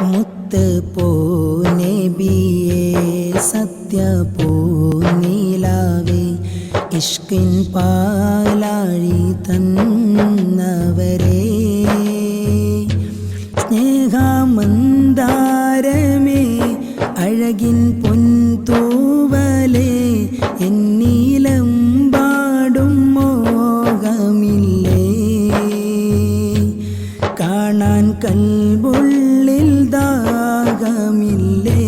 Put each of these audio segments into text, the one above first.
മുത്ത് നബിയേ സത്യ നീലാവേ ഇഷ്കിൻ പാലാഴി തന്നവരേ സ്നേഹമന്ദാരമേ അഴകിൻ പൊൻതൂവലേ എന്നീലമ്പാടും മോഹമില്ലേ കാണാൻ കൽബുള്ളിൽ ദാഹമില്ലേ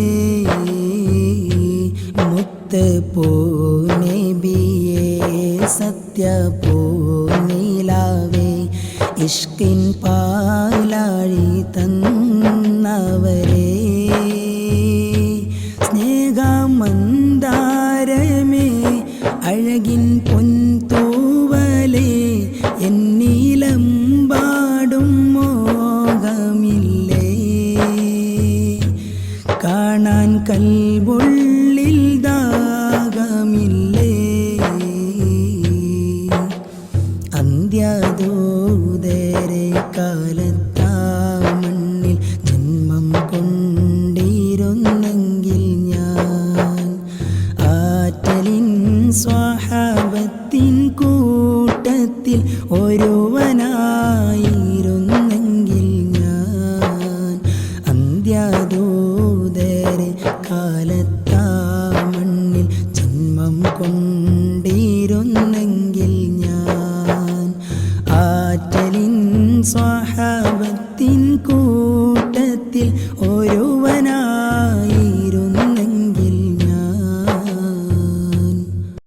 മുത്ത് നബിയേ സത്യ നീലാവേ ഇഷ്കിൻ പാലാഴി തന്നവരേ സ്നേഹമന്ദാരമേ അഴകിൻ പൊൻതൂവലേ എന്നീലമ്പാടും മോഹമില്ലേ കാണാൻ കൽബുള്ളിൽ ദാഹമില്ലേ അന്ത്യദൂതരെ കാലത്താ മണ്ണിൽ ജന്മം കൊണ്ടിരുന്നെങ്കിൽ ഞാൻ ആറ്റലിൻ സ്വഹാബത്തിൻ കൂട്ടത്തിൽ ഒരുവനായിരുന്നെങ്കിൽ ഞാൻ അന്ത്യദൂതരെ കാലത്താ മണ്ണിൽ ജന്മം കൊണ്ടിരുന്നെങ്കിൽ ഞാൻ ആറ്റലിൻ സ്വഹാബത്തിൻ കൂട്ടത്തിൽ